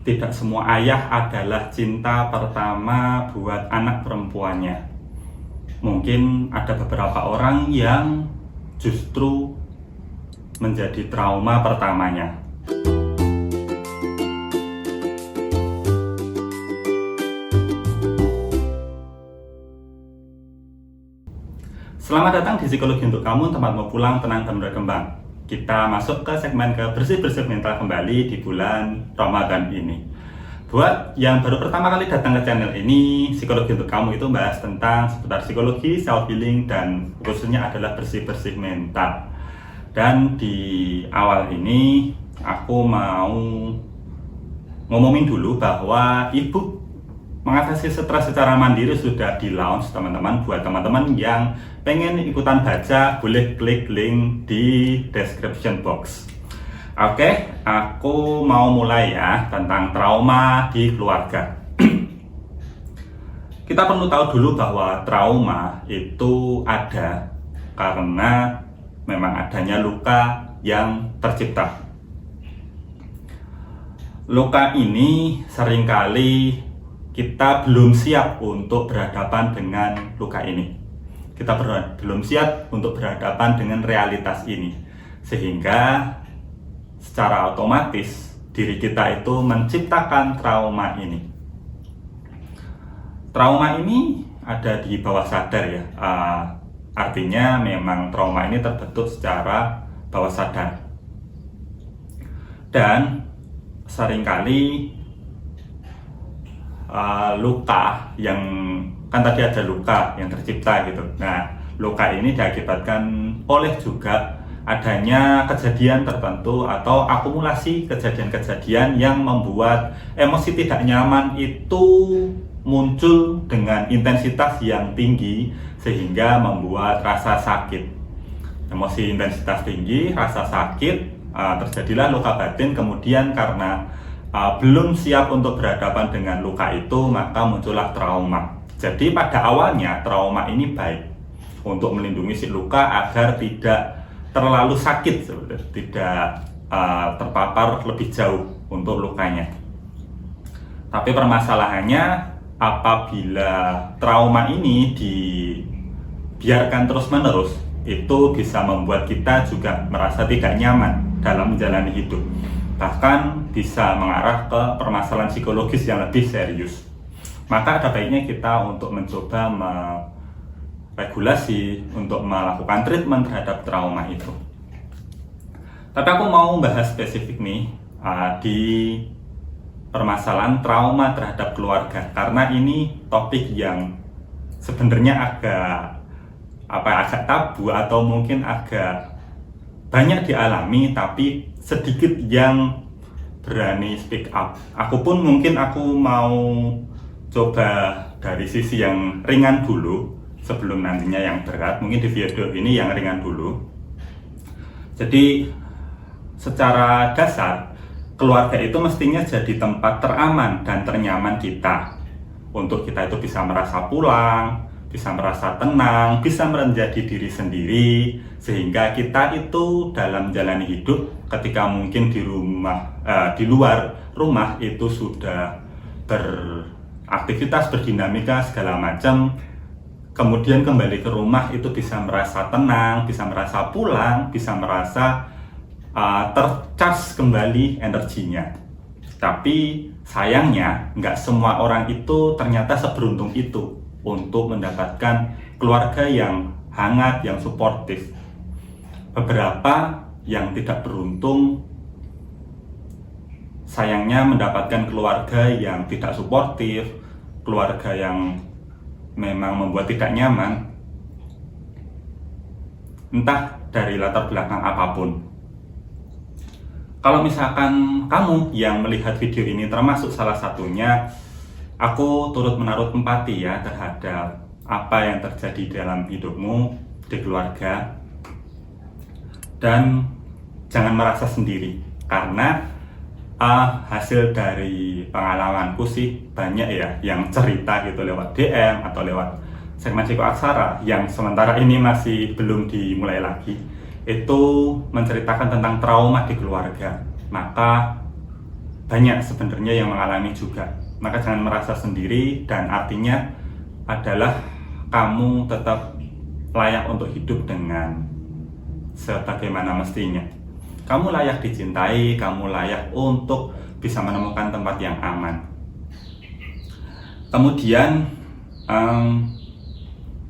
tidak semua ayah adalah cinta pertama buat anak perempuannya. Mungkin ada beberapa orang yang justru menjadi trauma pertamanya. Selamat datang di Psikologi Untuk Kamu, tempat mau pulang tenang dan berkembang. Kita masuk ke segmen bersih-bersih mental kembali di bulan Ramadan ini. Buat yang baru pertama kali datang ke channel ini, Psikologi Untuk Kamu itu bahas tentang seputar psikologi, self-healing, dan khususnya adalah bersih-bersih mental. Dan di awal ini, aku mau ngomongin dulu bahwa ebook mengatasi stres secara mandiri sudah di launch, teman-teman. Buat teman-teman yang pengen ikutan baca, boleh klik link di description box. Oke, aku mau mulai ya tentang trauma di keluarga. Kita perlu tahu dulu bahwa trauma itu ada karena memang adanya luka yang tercipta. Luka ini seringkali kita belum siap untuk berhadapan dengan luka ini. Kita belum siap untuk berhadapan dengan realitas ini. Sehingga secara otomatis diri kita itu menciptakan trauma ini. Trauma ini ada di bawah sadar ya. Artinya memang trauma ini terbentuk secara bawah sadar. Dan seringkali luka yang kan tadi ada luka yang tercipta gitu. Nah, luka ini diakibatkan oleh juga adanya kejadian tertentu atau akumulasi kejadian-kejadian yang membuat emosi tidak nyaman itu muncul dengan intensitas yang tinggi sehingga membuat rasa sakit. Emosi intensitas tinggi, rasa sakit, terjadilah luka batin. Kemudian karena belum siap untuk berhadapan dengan luka itu, maka muncullah trauma. Jadi pada awalnya trauma ini baik untuk melindungi si luka agar tidak terlalu sakit, tidak terpapar lebih jauh untuk lukanya. Tapi permasalahannya apabila trauma ini dibiarkan terus-menerus, itu bisa membuat kita juga merasa tidak nyaman dalam menjalani hidup. Bahkan bisa mengarah ke permasalahan psikologis yang lebih serius. Maka ada baiknya kita untuk mencoba meregulasi, untuk melakukan treatment terhadap trauma itu. Tapi aku mau bahas spesifik nih di permasalahan trauma terhadap keluarga, karena ini topik yang sebenarnya agak tabu atau mungkin agak banyak dialami, tapi sedikit yang berani speak up. Aku pun mungkin aku mau coba dari sisi yang ringan dulu sebelum nantinya yang berat. Mungkin di video ini yang ringan dulu. Jadi secara dasar keluarga itu mestinya jadi tempat teraman dan ternyaman kita, untuk kita itu bisa merasa pulang, bisa merasa tenang, bisa menjadi diri sendiri, sehingga kita itu dalam menjalani hidup ketika mungkin di luar rumah itu sudah beraktivitas, berdinamika segala macam, kemudian kembali ke rumah itu bisa merasa tenang, bisa merasa pulang, bisa merasa tercharge kembali energinya. Tapi sayangnya nggak semua orang itu ternyata seberuntung itu untuk mendapatkan keluarga yang hangat, yang suportif. Beberapa yang tidak beruntung sayangnya mendapatkan keluarga yang tidak suportif, keluarga yang memang membuat tidak nyaman, entah dari latar belakang apapun. Kalau misalkan kamu yang melihat video ini termasuk salah satunya, aku turut menaruh empati ya terhadap apa yang terjadi dalam hidupmu, di keluarga. Dan jangan merasa sendiri, karena hasil dari pengalamanku sih banyak ya yang cerita gitu lewat DM atau lewat segmen psikoaksara yang sementara ini masih belum dimulai lagi, itu menceritakan tentang trauma di keluarga. Maka banyak sebenarnya yang mengalami juga. Maka jangan merasa sendiri, dan artinya adalah kamu tetap layak untuk hidup dengan sebagaimana mestinya. Kamu layak dicintai, kamu layak untuk bisa menemukan tempat yang aman. Kemudian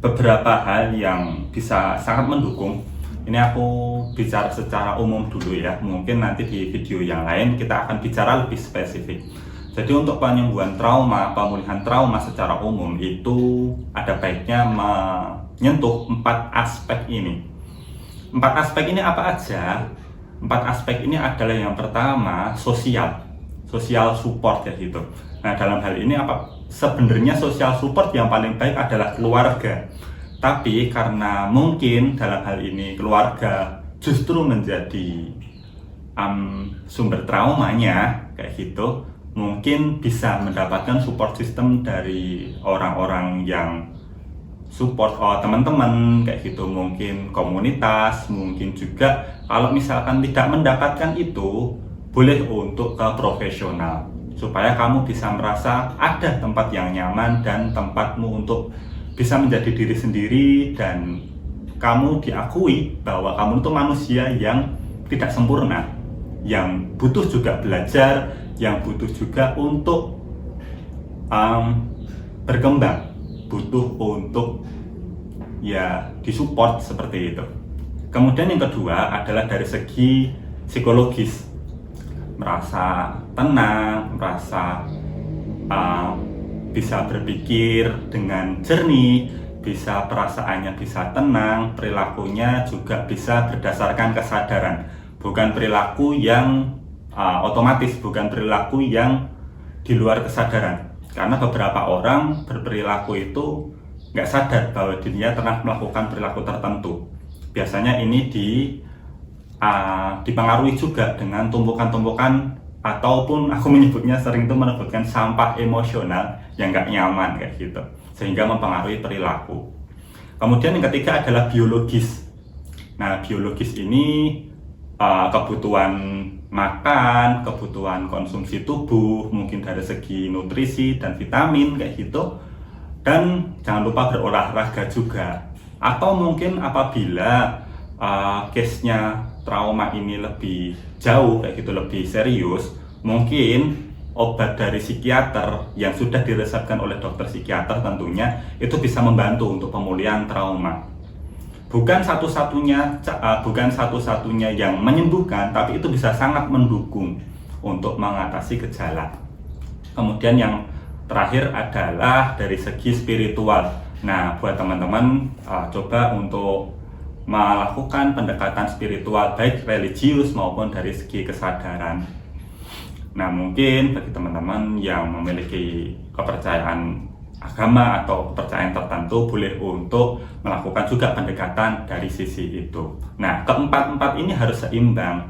beberapa hal yang bisa sangat mendukung. Ini aku bicara secara umum dulu ya. Mungkin nanti di video yang lain kita akan bicara lebih spesifik. Jadi untuk penyembuhan trauma, pemulihan trauma secara umum itu ada baiknya menyentuh 4 aspek ini. 4 aspek ini apa aja? 4 aspek ini adalah yang pertama social support ya gitu. Nah, dalam hal ini apa? Sebenarnya social support yang paling baik adalah keluarga. Tapi karena mungkin dalam hal ini keluarga justru menjadi sumber traumanya kayak gitu, mungkin bisa mendapatkan support system dari orang-orang yang support, teman-teman kayak gitu, mungkin komunitas, mungkin juga kalau misalkan tidak mendapatkan itu, boleh untuk ke profesional supaya kamu bisa merasa ada tempat yang nyaman dan tempatmu untuk bisa menjadi diri sendiri, dan kamu diakui bahwa kamu itu manusia yang tidak sempurna, yang butuh juga belajar, yang butuh juga untuk berkembang, butuh untuk ya disupport seperti itu. Kemudian yang kedua adalah dari segi psikologis, merasa tenang, merasa bisa berpikir dengan jernih, bisa perasaannya bisa tenang, perilakunya juga bisa berdasarkan kesadaran, bukan perilaku yang otomatis, bukan perilaku yang di luar kesadaran. Karena beberapa orang berperilaku itu nggak sadar bahwa dirinya tengah melakukan perilaku tertentu. Biasanya ini dipengaruhi juga dengan tumpukan-tumpukan, ataupun aku sering menyebutkan sampah emosional yang nggak nyaman kayak gitu, sehingga mempengaruhi perilaku. Kemudian yang ketiga adalah biologis. Nah, biologis ini kebutuhan makan, kebutuhan konsumsi tubuh, mungkin dari segi nutrisi dan vitamin kayak gitu. Dan jangan lupa berolahraga juga. Atau mungkin apabila case-nya trauma ini lebih jauh kayak gitu, lebih serius, mungkin obat dari psikiater yang sudah diresepkan oleh dokter psikiater tentunya itu bisa membantu untuk pemulihan trauma. Bukan satu-satunya yang menyembuhkan, tapi itu bisa sangat mendukung untuk mengatasi gejala. Kemudian yang terakhir adalah dari segi spiritual. Nah, buat teman-teman coba untuk melakukan pendekatan spiritual, baik religius maupun dari segi kesadaran. Nah, mungkin bagi teman-teman yang memiliki kepercayaan agama atau kepercayaan tertentu, boleh untuk melakukan juga pendekatan dari sisi itu. Nah, keempat-empat ini harus seimbang.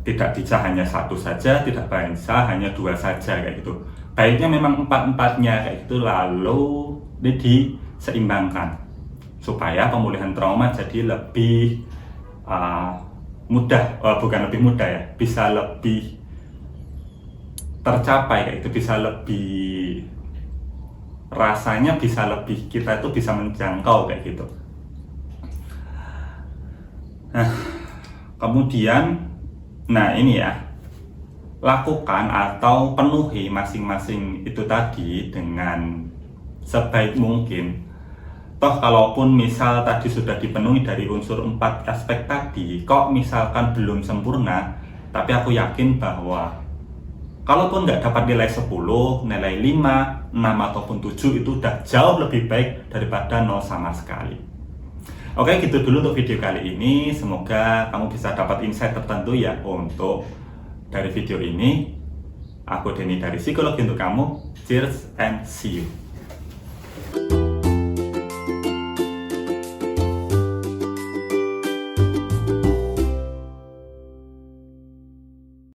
Tidak bisa hanya satu saja, tidak bisa hanya dua saja kayak gitu. Baiknya memang empat-empatnya kayak gitu, lalu diseimbangkan supaya pemulihan trauma jadi lebih mudah, bukan lebih mudah ya, bisa lebih tercapai kayak itu, bisa lebih, rasanya bisa lebih, kita itu bisa menjangkau kayak gitu. Nah, kemudian ini ya, lakukan atau penuhi masing-masing itu tadi dengan sebaik mungkin. Toh kalaupun misal tadi sudah dipenuhi dari unsur 4 aspek tadi, kok misalkan belum sempurna, tapi aku yakin bahwa kalaupun nggak dapat nilai 10, nilai 5, 6 ataupun 7 itu udah jauh lebih baik daripada 0 sama sekali. Oke, gitu dulu untuk video kali ini. Semoga kamu bisa dapat insight tertentu ya untuk dari video ini. Aku Denny dari Psikologi Untuk Kamu. Cheers and see you.